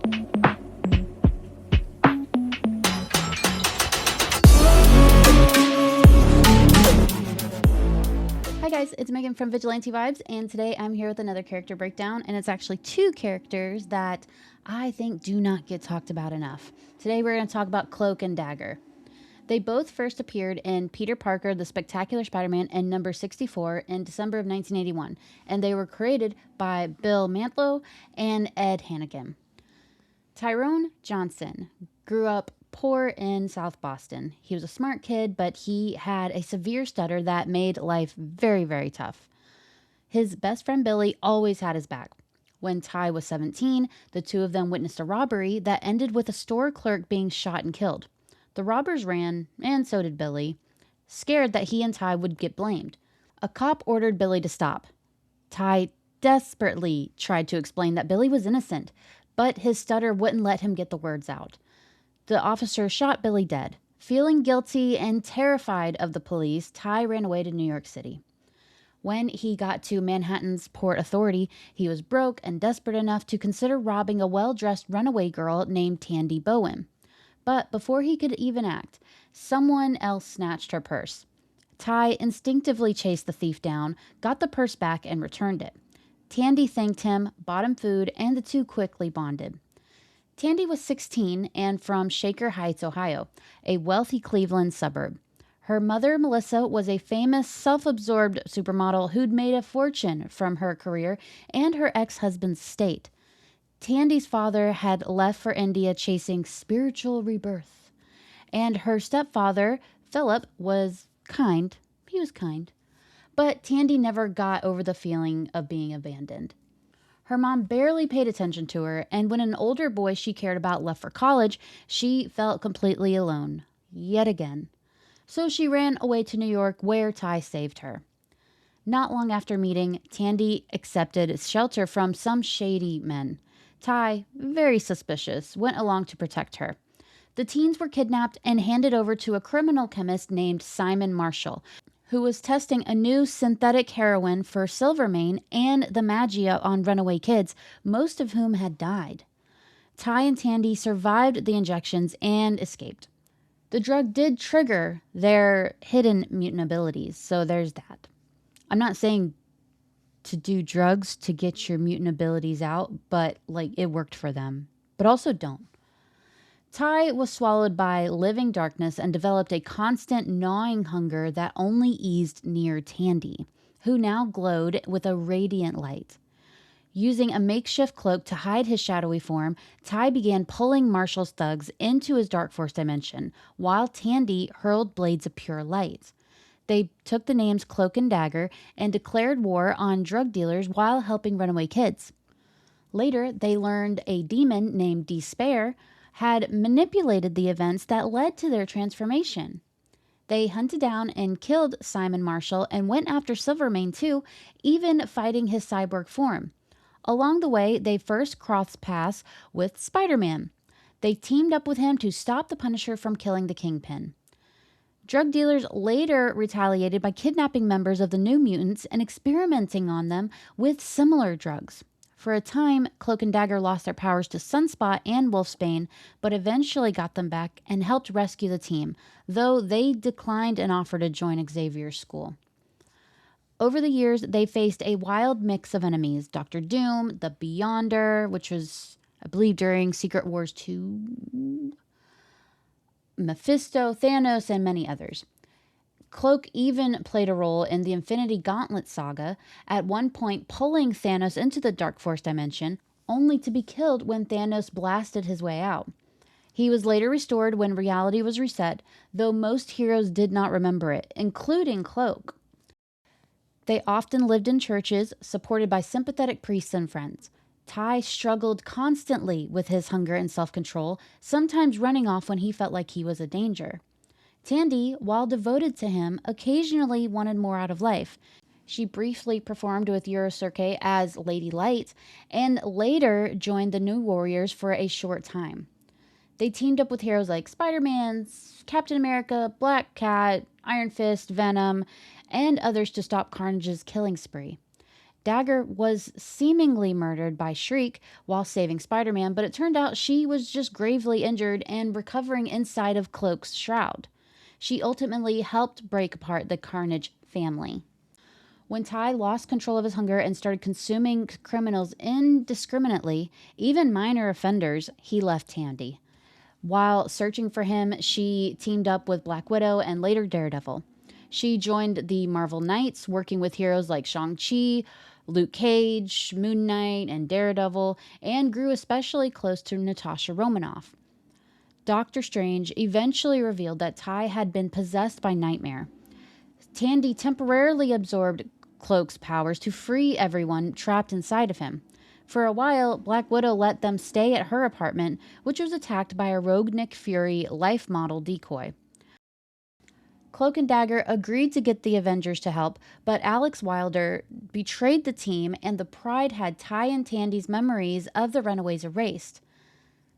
Hi guys, it's Megan from Vigilante Vibes, and today I'm here with another character breakdown, and it's actually two characters that I think do not get talked about enough. Today we're going to talk about Cloak and Dagger. They both first appeared in Peter Parker, The Spectacular Spider-Man, and number 64 in December of 1981, and they were created by Bill Mantlo and Ed Hannigan. Tyrone Johnson grew up poor in South Boston. He was a smart kid, but he had a severe stutter that made life very, very tough. His best friend Billy always had his back. When Ty was 17, the two of them witnessed a robbery that ended with a store clerk being shot and killed. The robbers ran, and so did Billy, scared that he and Ty would get blamed. A cop ordered Billy to stop. Ty desperately tried to explain that Billy was innocent, but his stutter wouldn't let him get the words out. The officer shot Billy dead. Feeling guilty and terrified of the police, Ty ran away to New York City. When he got to Manhattan's Port Authority, he was broke and desperate enough to consider robbing a well-dressed runaway girl named Tandy Bowen. But before he could even act, someone else snatched her purse. Ty instinctively chased the thief down, got the purse back, and returned it. Tandy thanked him, bought him food, and the two quickly bonded. Tandy was 16 and from Shaker Heights, Ohio, a wealthy Cleveland suburb. Her mother, Melissa, was a famous, self-absorbed supermodel who'd made a fortune from her career and her ex-husband's estate. Tandy's father had left for India chasing spiritual rebirth. And her stepfather, Philip, was kind. He was kind. But Tandy never got over the feeling of being abandoned. Her mom barely paid attention to her, and when an older boy she cared about left for college, she felt completely alone, yet again. So she ran away to New York, where Ty saved her. Not long after meeting, Tandy accepted shelter from some shady men. Ty, very suspicious, went along to protect her. The teens were kidnapped and handed over to a criminal chemist named Simon Marshall, who was testing a new synthetic heroin for Silvermane and the Magia on runaway kids, most of whom had died. Ty and Tandy survived the injections and escaped. The drug did trigger their hidden mutant abilities, so there's that. I'm not saying to do drugs to get your mutant abilities out, but it worked for them. But also don't. Ty was swallowed by living darkness and developed a constant gnawing hunger that only eased near Tandy, who now glowed with a radiant light. Using a makeshift cloak to hide his shadowy form, Ty began pulling Marshall's thugs into his dark force dimension, while Tandy hurled blades of pure light. They took the names Cloak and Dagger and declared war on drug dealers while helping runaway kids. Later, they learned a demon named Despair had manipulated the events that led to their transformation. They hunted down and killed Simon Marshall and went after Silvermane too, even fighting his cyborg form. Along the way, they first crossed paths with Spider-Man. They teamed up with him to stop the Punisher from killing the Kingpin. Drug dealers later retaliated by kidnapping members of the New Mutants and experimenting on them with similar drugs. For a time, Cloak and Dagger lost their powers to Sunspot and Wolfsbane, but eventually got them back and helped rescue the team, though they declined an offer to join Xavier's school. Over the years, they faced a wild mix of enemies: Dr. Doom, the Beyonder, which was, I believe, during Secret Wars 2, Mephisto, Thanos, and many others. Cloak even played a role in the Infinity Gauntlet saga, at one point pulling Thanos into the Dark Force dimension, only to be killed when Thanos blasted his way out. He was later restored when reality was reset, though most heroes did not remember it, including Cloak. They often lived in churches, supported by sympathetic priests and friends. Ty struggled constantly with his hunger and self-control, sometimes running off when he felt like he was a danger. Tandy, while devoted to him, occasionally wanted more out of life. She briefly performed with Eurocirce as Lady Light, and later joined the New Warriors for a short time. They teamed up with heroes like Spider-Man, Captain America, Black Cat, Iron Fist, Venom, and others to stop Carnage's killing spree. Dagger was seemingly murdered by Shriek while saving Spider-Man, but it turned out she was just gravely injured and recovering inside of Cloak's shroud. She ultimately helped break apart the Carnage family. When Ty lost control of his hunger and started consuming criminals indiscriminately, even minor offenders, he left Tandy. While searching for him, she teamed up with Black Widow and later Daredevil. She joined the Marvel Knights, working with heroes like Shang-Chi, Luke Cage, Moon Knight, and Daredevil, and grew especially close to Natasha Romanoff. Doctor Strange eventually revealed that Ty had been possessed by Nightmare. Tandy temporarily absorbed Cloak's powers to free everyone trapped inside of him. For a while, Black Widow let them stay at her apartment, which was attacked by a rogue Nick Fury life model decoy. Cloak and Dagger agreed to get the Avengers to help, but Alex Wilder betrayed the team and the Pride had Ty and Tandy's memories of the Runaways erased.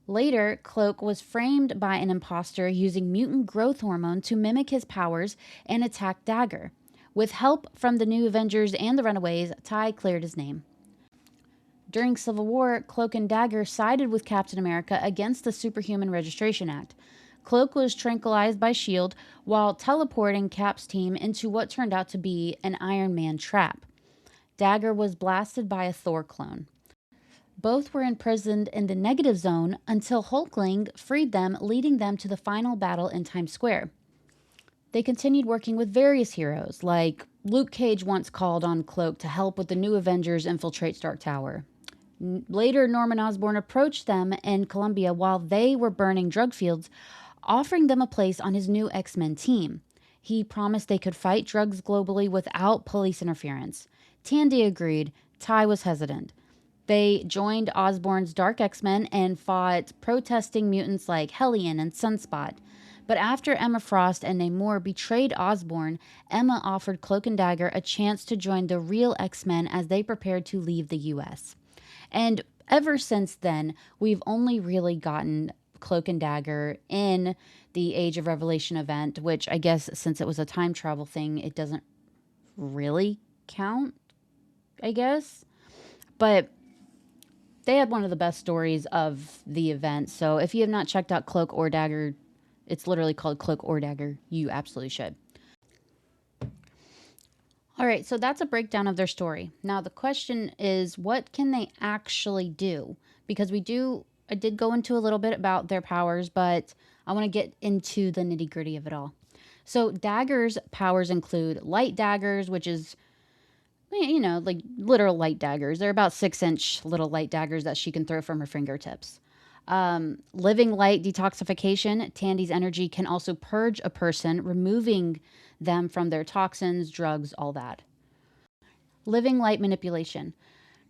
Later, Cloak was framed by an imposter using mutant growth hormone to mimic his powers and attack Dagger. With help from the new Avengers and the Runaways, Ty cleared his name. During Civil War, Cloak and Dagger sided with Captain America against the Superhuman Registration Act. Cloak was tranquilized by S.H.I.E.L.D. while teleporting Cap's team into what turned out to be an Iron Man trap. Dagger was blasted by a Thor clone. Both were imprisoned in the negative zone until Hulkling freed them, leading them to the final battle in Times Square. They continued working with various heroes, like Luke Cage once called on Cloak to help with the new Avengers infiltrate Stark Tower. Later, Norman Osborn approached them in Columbia while they were burning drug fields, offering them a place on his new X-Men team. He promised they could fight drugs globally without police interference. Tandy agreed. Ty was hesitant. They joined Osborn's Dark X-Men and fought protesting mutants like Hellion and Sunspot. But after Emma Frost and Namor betrayed Osborn, Emma offered Cloak and Dagger a chance to join the real X-Men as they prepared to leave the U.S. And ever since then, we've only really gotten Cloak and Dagger in the Age of Revelation event, which I guess since it was a time travel thing, it doesn't really count, I guess. But they had one of the best stories of the event. So if you have not checked out Cloak or Dagger, it's literally called Cloak or Dagger. You absolutely should. All right, so that's a breakdown of their story. Now the question is, what can they actually do? Because I did go into a little bit about their powers, but I want to get into the nitty gritty of it all. So Dagger's powers include light daggers, which is, like literal light daggers. They're about 6-inch little light daggers that she can throw from her fingertips. Living light detoxification. Tandy's energy can also purge a person, removing them from their toxins, drugs, all that. Living light manipulation.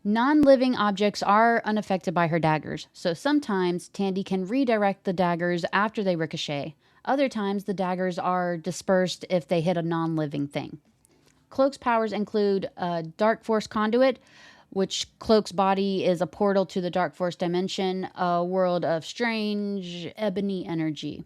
Non-living objects are unaffected by her daggers, so sometimes Tandy can redirect the daggers after they ricochet. Other times the daggers are dispersed if they hit a non-living thing. Cloak's powers include a Dark Force conduit, which Cloak's body is a portal to the Dark Force dimension, a world of strange, ebony energy.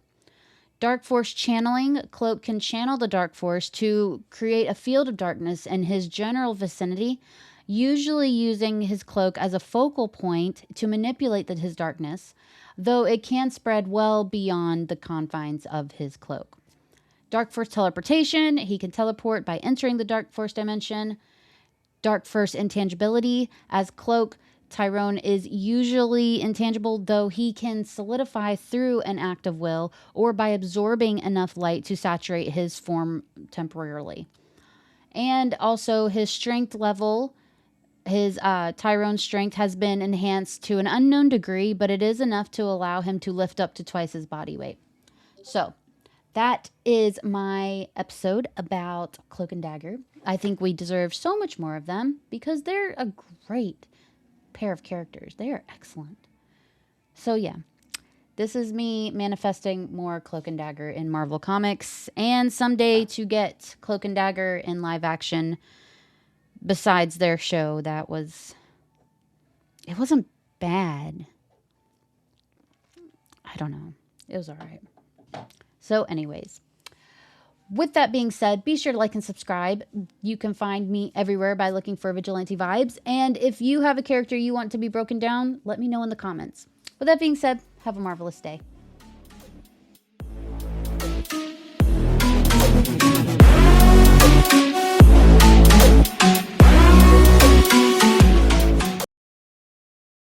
Dark Force channeling. Cloak can channel the Dark Force to create a field of darkness in his general vicinity, usually using his cloak as a focal point to manipulate his darkness, though it can spread well beyond the confines of his cloak. Dark Force teleportation. He can teleport by entering the Dark Force dimension. Dark Force intangibility. As Cloak, Tyrone is usually intangible, though he can solidify through an act of will or by absorbing enough light to saturate his form temporarily. And also his strength level, his Tyrone's strength has been enhanced to an unknown degree, but it is enough to allow him to lift up to twice his body weight. So that is my episode about Cloak and Dagger. I think we deserve so much more of them because they're a great pair of characters. They are excellent. So yeah, this is me manifesting more Cloak and Dagger in Marvel Comics, and someday to get Cloak and Dagger in live action besides their show. It wasn't bad. I don't know. It was all right. So anyways, With that being said, be sure to like and subscribe. You can find me everywhere by looking for Vigilante Vibes. And if you have a character you want to be broken down, let me know in the comments. With that being said, have a marvelous day.